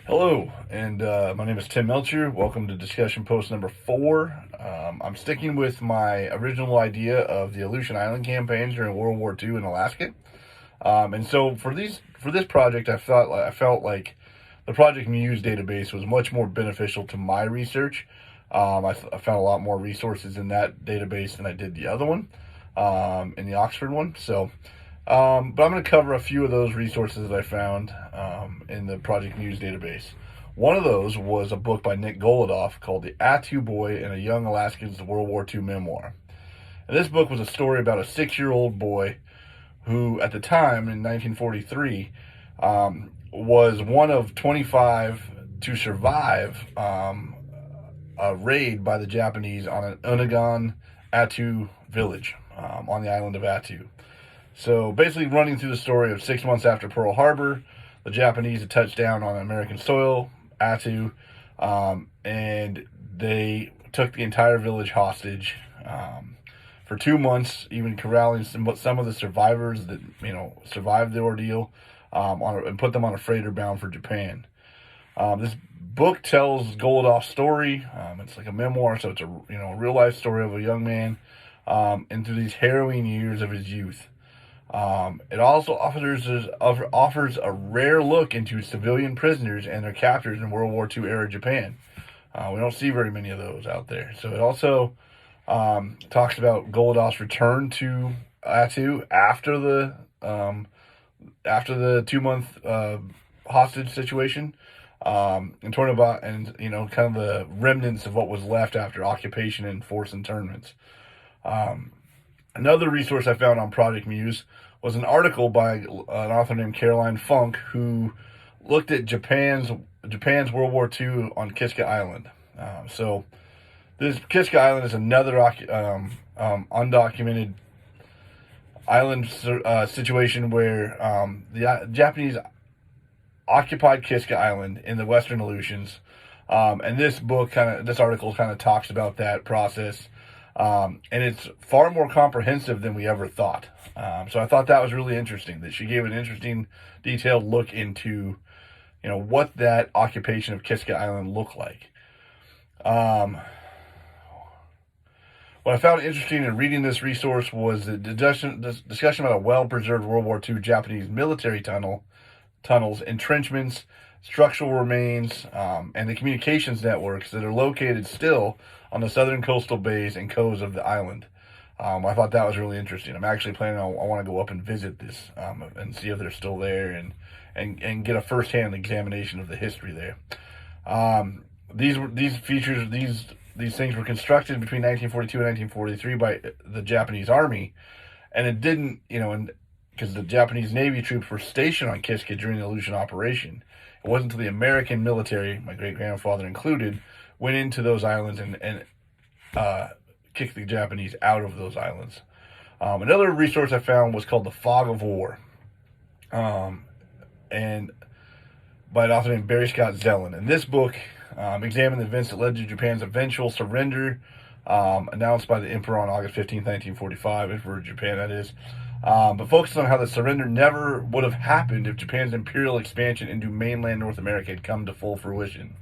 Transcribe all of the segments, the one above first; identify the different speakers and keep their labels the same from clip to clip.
Speaker 1: Hello, and my name is Tim Melcher. Welcome to discussion post number 4. I'm sticking with my original idea of the Aleutian Island campaigns during World War II in Alaska. And so for this project, I felt like the Project Muse database was much more beneficial to my research. I found a lot more resources in that database than I did the other one, in the Oxford one. But I'm going to cover a few of those resources that I found in the Project Muse database. One of those was a book by Nick Golodoff called The Attu Boy and a Young Alaskan's World War II Memoir. And this book was a story about a 6-year-old boy who, at the time in 1943, was one of 25 to survive a raid by the Japanese on an Unagan Attu village on the island of Attu. So basically running through the story of 6 months after Pearl Harbor, the Japanese had touched down on American soil, Attu, and they took the entire village hostage for 2 months, even corralling some of the survivors that survived the ordeal and put them on a freighter bound for Japan. This book tells Golodoff's story. It's like a memoir, so it's a real life story of a young man and through these harrowing years of his youth. It also offers a rare look into civilian prisoners and their captors in World War II era Japan. We don't see very many of those out there. So it also talks about Golodoff's return to Attu after the 2-month hostage situation, and talking about kind of the remnants of what was left after occupation and forced internments. Another resource I found on Project Muse was an article by an author named Caroline Funk, who looked at Japan's World War II on Kiska Island. So this Kiska Island is another undocumented island situation where the Japanese occupied Kiska Island in the Western Aleutians, and this article kind of talks about that process. And it's far more comprehensive than we ever thought. So I thought that was really interesting, that she gave an interesting, detailed look into, what that occupation of Kiska Island looked like. What I found interesting in reading this resource was the discussion about a well-preserved World War II Japanese military tunnels, entrenchments, structural remains, and the communications networks that are located still on the southern coastal bays and coves of the island. I thought that was really interesting. I'm actually planning on, I want to go up and visit this and see if they're still there and get a first-hand examination of the history there. These things were constructed between 1942 and 1943 by the Japanese Army, and it didn't, because the Japanese Navy troops were stationed on Kiska during the Aleutian operation. It wasn't until the American military, my great-grandfather included, went into those islands and kicked the Japanese out of those islands. Another resource I found was called The Fog of War, and by an author named Barry Scott Zellin. And this book examined the events that led to Japan's eventual surrender, announced by the Emperor on August 15, 1945, Emperor of Japan, that is. But focused on how the surrender never would have happened if Japan's imperial expansion into mainland North America had come to full fruition.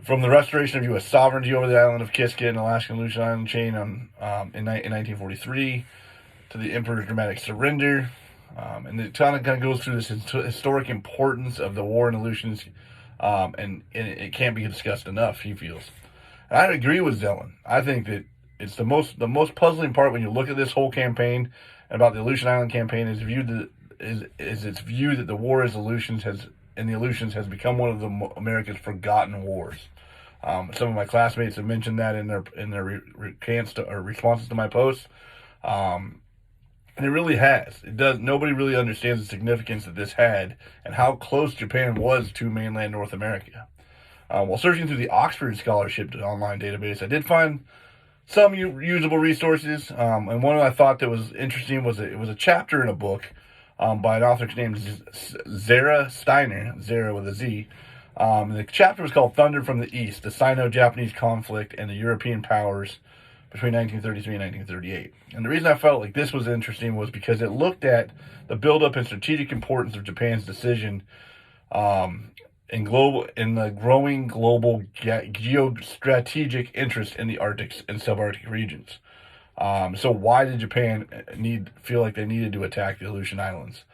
Speaker 1: From the restoration of U.S. sovereignty over the island of Kiska and Alaskan Aleutian Island chain in 1943 to the Emperor's dramatic surrender. And it kind of goes through this historic importance of the war in Aleutians, and it can't be discussed enough, he feels. And I agree with Zellin. I think that it's the most puzzling part when you look at this whole campaign and about the Aleutian Island campaign is its view that the war in the Aleutians has become one of America's forgotten wars. Some of my classmates have mentioned that in their responses to my posts, and it really has. It does. Nobody really understands the significance that this had and how close Japan was to mainland North America. While searching through the Oxford Scholarship online database, I did find some usable resources, and one I thought that was interesting was it was a chapter in a book by an author named Zara Steiner, Zara with a Z. The chapter was called Thunder from the East, the Sino-Japanese Conflict and the European Powers between 1933 and 1938. And the reason I felt like this was interesting was because it looked at the buildup and strategic importance of Japan's decision in the growing global geostrategic interest in the Arctic and subarctic regions. So why did Japan feel like they needed to attack the Aleutian Islands?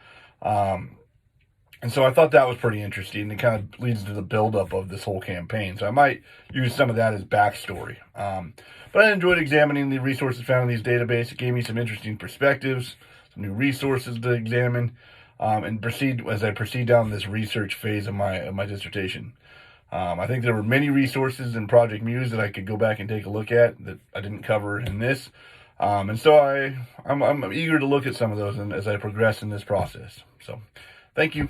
Speaker 1: And so I thought that was pretty interesting. It kind of leads to the buildup of this whole campaign. So I might use some of that as backstory. But I enjoyed examining the resources found in these databases. It gave me some interesting perspectives, some new resources to examine, and I proceed down this research phase of my dissertation. I think there were many resources in Project Muse that I could go back and take a look at that I didn't cover in this. And so I'm eager to look at some of those as I progress in this process. So thank you.